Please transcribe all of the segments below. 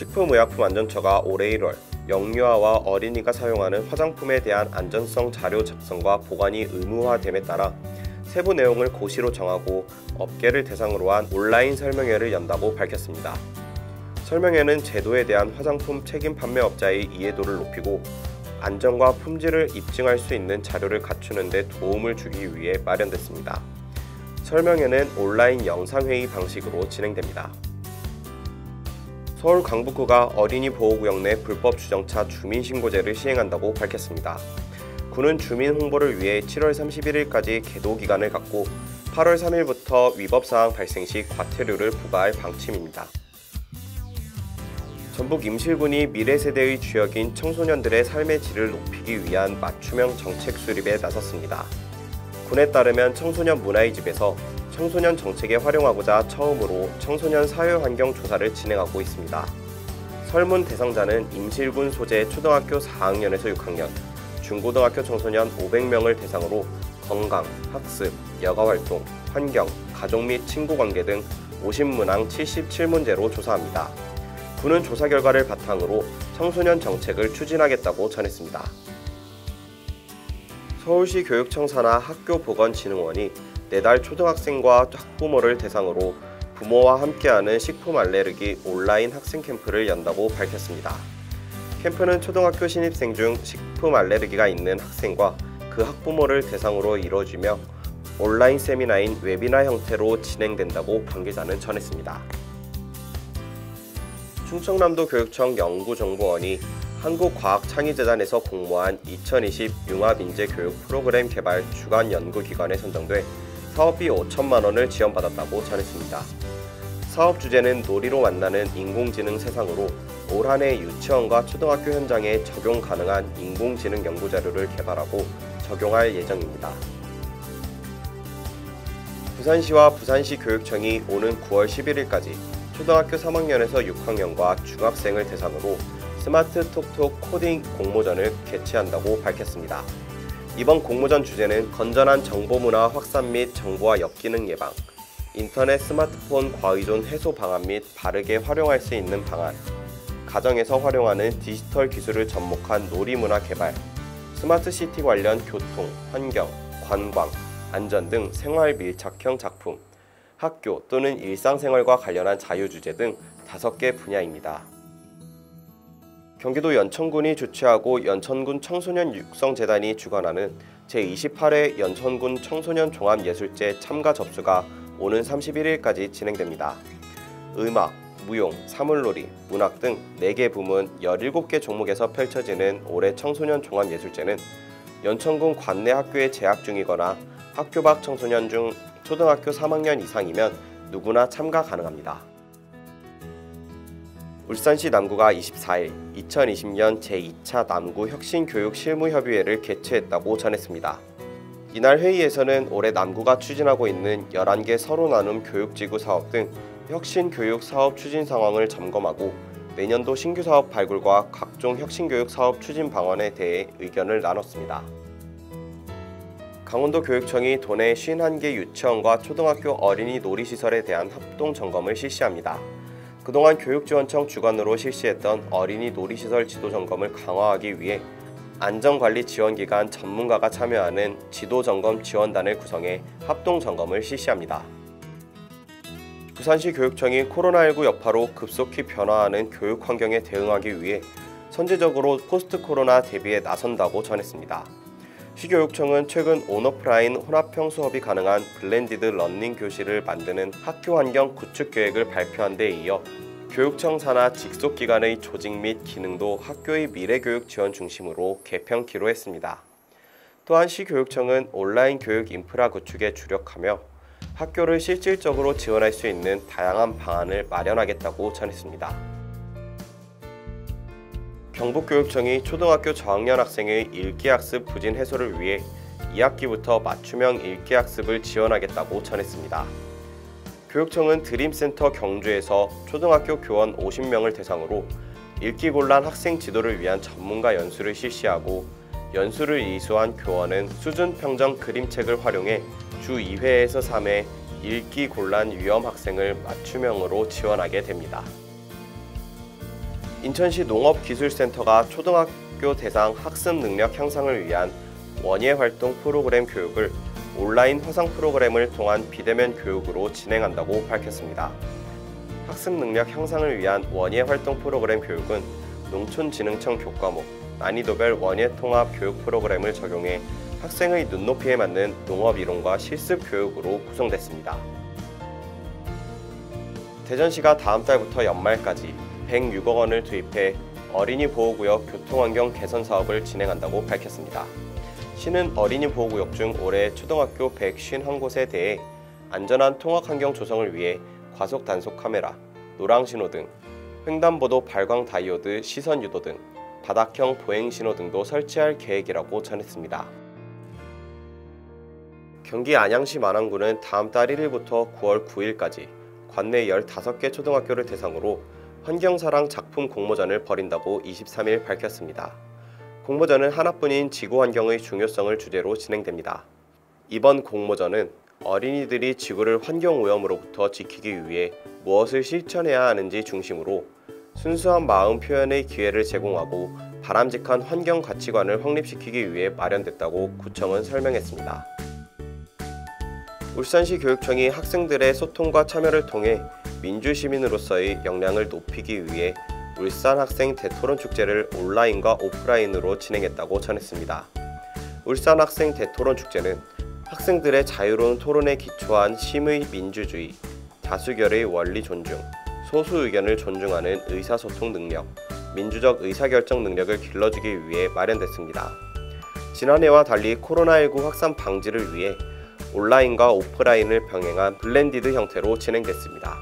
식품의약품안전처가 올해 1월 영유아와 어린이가 사용하는 화장품에 대한 안전성 자료 작성과 보관이 의무화됨에 따라 세부 내용을 고시로 정하고 업계를 대상으로 한 온라인 설명회를 연다고 밝혔습니다. 설명회는 제도에 대한 화장품 책임 판매업자의 이해도를 높이고 안전과 품질을 입증할 수 있는 자료를 갖추는 데 도움을 주기 위해 마련됐습니다. 설명회는 온라인 영상회의 방식으로 진행됩니다. 서울 강북구가 어린이 보호구역 내 불법 주정차 주민신고제를 시행한다고 밝혔습니다. 구는 주민 홍보를 위해 7월 31일까지 계도 기간을 갖고 8월 3일부터 위법사항 발생 시 과태료를 부과할 방침입니다. 전북 임실군이 미래세대의 주역인 청소년들의 삶의 질을 높이기 위한 맞춤형 정책 수립에 나섰습니다. 군에 따르면 청소년 문화의 집에서 청소년 정책에 활용하고자 처음으로 청소년 사회환경 조사를 진행하고 있습니다. 설문 대상자는 임실군 소재 초등학교 4학년에서 6학년, 중고등학교 청소년 500명을 대상으로 건강, 학습, 여가활동, 환경, 가족 및 친구관계 등 50문항 77문제로 조사합니다. 군은 조사 결과를 바탕으로 청소년 정책을 추진하겠다고 전했습니다. 서울시 교육청 산하 학교보건진흥원이 내달 초등학생과 학부모를 대상으로 부모와 함께하는 식품 알레르기 온라인 학생 캠프를 연다고 밝혔습니다. 캠프는 초등학교 신입생 중 식품 알레르기가 있는 학생과 그 학부모를 대상으로 이루어지며 온라인 세미나인 웨비나 형태로 진행된다고 관계자는 전했습니다. 충청남도 교육청 연구정보원이 한국과학창의재단에서 공모한 2020 융합인재교육 프로그램 개발 주간 연구기관에 선정돼 사업비 5천만 원을 지원받았다고 전했습니다. 사업 주제는 놀이로 만나는 인공지능 세상으로 올 한 해 유치원과 초등학교 현장에 적용 가능한 인공지능 연구자료를 개발하고 적용할 예정입니다. 부산시와 부산시 교육청이 오는 9월 11일까지 초등학교 3학년에서 6학년과 중학생을 대상으로 스마트 톡톡 코딩 공모전을 개최한다고 밝혔습니다. 이번 공모전 주제는 건전한 정보문화 확산 및 정보와 역기능 예방, 인터넷 스마트폰 과의존 해소 방안 및 바르게 활용할 수 있는 방안, 가정에서 활용하는 디지털 기술을 접목한 놀이문화 개발, 스마트시티 관련 교통, 환경, 관광, 안전 등 생활 밀착형 작품, 학교 또는 일상생활과 관련한 자유주제 등 5개 분야입니다. 경기도 연천군이 주최하고 연천군 청소년 육성재단이 주관하는 제28회 연천군 청소년 종합예술제 참가 접수가 오는 31일까지 진행됩니다. 음악, 무용, 사물놀이, 문학 등 4개 부문 17개 종목에서 펼쳐지는 올해 청소년 종합예술제는 연천군 관내 학교에 재학 중이거나 학교 밖 청소년 중 초등학교 3학년 이상이면 누구나 참가 가능합니다. 울산시 남구가 24일 2020년 제2차 남구 혁신교육 실무협의회를 개최했다고 전했습니다. 이날 회의에서는 올해 남구가 추진하고 있는 11개 서로 나눔 교육지구 사업 등 혁신교육 사업 추진 상황을 점검하고 내년도 신규 사업 발굴과 각종 혁신교육 사업 추진 방안에 대해 의견을 나눴습니다. 강원도 교육청이 도내 51개 유치원과 초등학교 어린이 놀이시설에 대한 합동 점검을 실시합니다. 그동안 교육지원청 주관으로 실시했던 어린이 놀이시설 지도점검을 강화하기 위해 안전관리 지원기관 전문가가 참여하는 지도점검 지원단을 구성해 합동점검을 실시합니다. 부산시 교육청이 코로나19 여파로 급속히 변화하는 교육 환경에 대응하기 위해 선제적으로 포스트 코로나 대비에 나선다고 전했습니다. 시교육청은 최근 온오프라인 혼합형 수업이 가능한 블렌디드 러닝 교실을 만드는 학교 환경 구축 계획을 발표한 데 이어 교육청 산하 직속기관의 조직 및 기능도 학교의 미래교육 지원 중심으로 개편키로 했습니다. 또한 시교육청은 온라인 교육 인프라 구축에 주력하며 학교를 실질적으로 지원할 수 있는 다양한 방안을 마련하겠다고 전했습니다. 경북교육청이 초등학교 저학년 학생의 읽기학습 부진 해소를 위해 2학기부터 맞춤형 읽기학습을 지원하겠다고 전했습니다. 교육청은 드림센터 경주에서 초등학교 교원 50명을 대상으로 읽기곤란 학생 지도를 위한 전문가 연수를 실시하고 연수를 이수한 교원은 수준평정 그림책을 활용해 주 2회에서 3회 읽기곤란 위험 학생을 맞춤형으로 지원하게 됩니다. 인천시 농업기술센터가 초등학교 대상 학습 능력 향상을 위한 원예 활동 프로그램 교육을 온라인 화상 프로그램을 통한 비대면 교육으로 진행한다고 밝혔습니다. 학습 능력 향상을 위한 원예 활동 프로그램 교육은 농촌진흥청 교과목, 난이도별 원예 통합 교육 프로그램을 적용해 학생의 눈높이에 맞는 농업 이론과 실습 교육으로 구성됐습니다. 대전시가 다음 달부터 연말까지 106억 원을 투입해 어린이 보호구역 교통환경 개선 사업을 진행한다고 밝혔습니다. 시는 어린이 보호구역 중 올해 초등학교 151곳에 대해 안전한 통학환경 조성을 위해 과속 단속 카메라, 노랑신호 등, 횡단보도 발광 다이오드 시선 유도 등 바닥형 보행신호 등도 설치할 계획이라고 전했습니다. 경기 안양시 만안군은 다음 달 1일부터 9월 9일까지 관내 15개 초등학교를 대상으로 환경사랑 작품 공모전을 벌인다고 23일 밝혔습니다. 공모전은 하나뿐인 지구환경의 중요성을 주제로 진행됩니다. 이번 공모전은 어린이들이 지구를 환경오염으로부터 지키기 위해 무엇을 실천해야 하는지 중심으로 순수한 마음 표현의 기회를 제공하고 바람직한 환경 가치관을 확립시키기 위해 마련됐다고 구청은 설명했습니다. 울산시 교육청이 학생들의 소통과 참여를 통해 민주시민으로서의 역량을 높이기 위해 울산 학생 대토론 축제를 온라인과 오프라인으로 진행했다고 전했습니다. 울산 학생 대토론 축제는 학생들의 자유로운 토론에 기초한 심의 민주주의, 다수결의 원리 존중, 소수 의견을 존중하는 의사소통 능력, 민주적 의사결정 능력을 길러주기 위해 마련됐습니다. 지난해와 달리 코로나19 확산 방지를 위해 온라인과 오프라인을 병행한 블렌디드 형태로 진행됐습니다.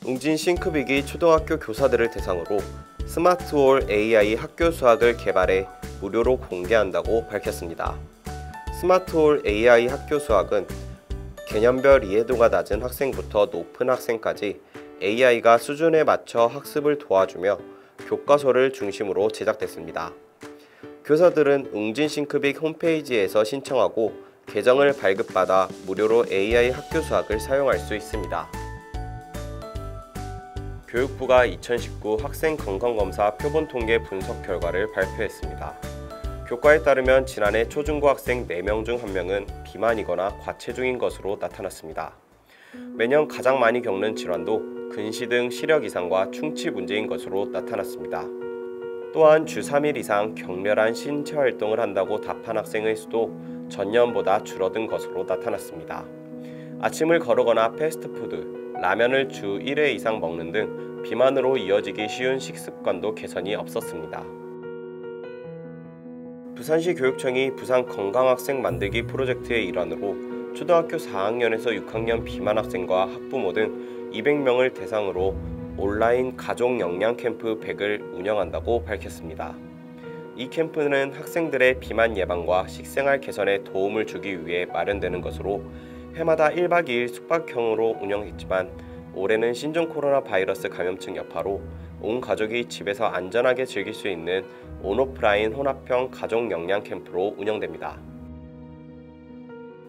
웅진 싱크빅이 초등학교 교사들을 대상으로 스마트홀 AI 학교 수학을 개발해 무료로 공개한다고 밝혔습니다. 스마트홀 AI 학교 수학은 개념별 이해도가 낮은 학생부터 높은 학생까지 AI가 수준에 맞춰 학습을 도와주며 교과서를 중심으로 제작됐습니다. 교사들은 웅진 싱크빅 홈페이지에서 신청하고 계정을 발급받아 무료로 AI 학교 수학을 사용할 수 있습니다. 교육부가 2019 학생 건강검사 표본 통계 분석 결과를 발표했습니다. 교과에 따르면 지난해 초중고 학생 4명 중 1명은 비만이거나 과체중인 것으로 나타났습니다. 매년 가장 많이 겪는 질환도 근시 등 시력 이상과 충치 문제인 것으로 나타났습니다. 또한 주 3일 이상 격렬한 신체 활동을 한다고 답한 학생의 수도 전년보다 줄어든 것으로 나타났습니다. 아침을 거르거나 패스트푸드, 라면을 주 1회 이상 먹는 등 비만으로 이어지기 쉬운 식습관도 개선이 없었습니다. 부산시 교육청이 부산 건강학생 만들기 프로젝트의 일환으로 초등학교 4학년에서 6학년 비만 학생과 학부모 등 200명을 대상으로 온라인 가족 영양 캠프 100을 운영한다고 밝혔습니다. 이 캠프는 학생들의 비만 예방과 식생활 개선에 도움을 주기 위해 마련되는 것으로 해마다 1박 2일 숙박형으로 운영했지만 올해는 신종 코로나 바이러스 감염증 여파로 온 가족이 집에서 안전하게 즐길 수 있는 온오프라인 혼합형 가족 영양 캠프로 운영됩니다.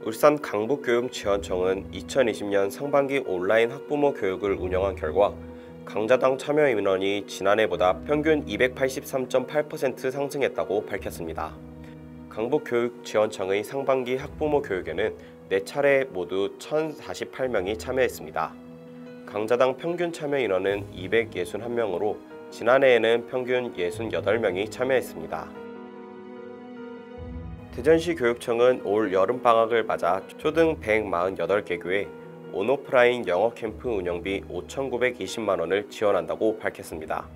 울산 강북교육지원청은 2020년 상반기 온라인 학부모 교육을 운영한 결과 강자당 참여 인원이 지난해보다 평균 283.8% 상승했다고 밝혔습니다. 강북교육지원청의 상반기 학부모 교육에는 4차례 모두 1,048명이 참여했습니다. 강자당 평균 참여 인원은 261명으로 지난해에는 평균 68명이 참여했습니다. 대전시 교육청은 올 여름방학을 맞아 초등 148개 교에 온오프라인 영어 캠프 운영비 5,920만 원을 지원한다고 밝혔습니다.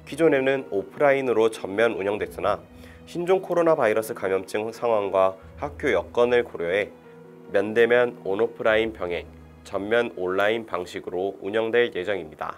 기존에는 오프라인으로 전면 운영됐으나 신종 코로나 바이러스 감염증 상황과 학교 여건을 고려해 면대면 온오프라인 병행, 전면 온라인 방식으로 운영될 예정입니다.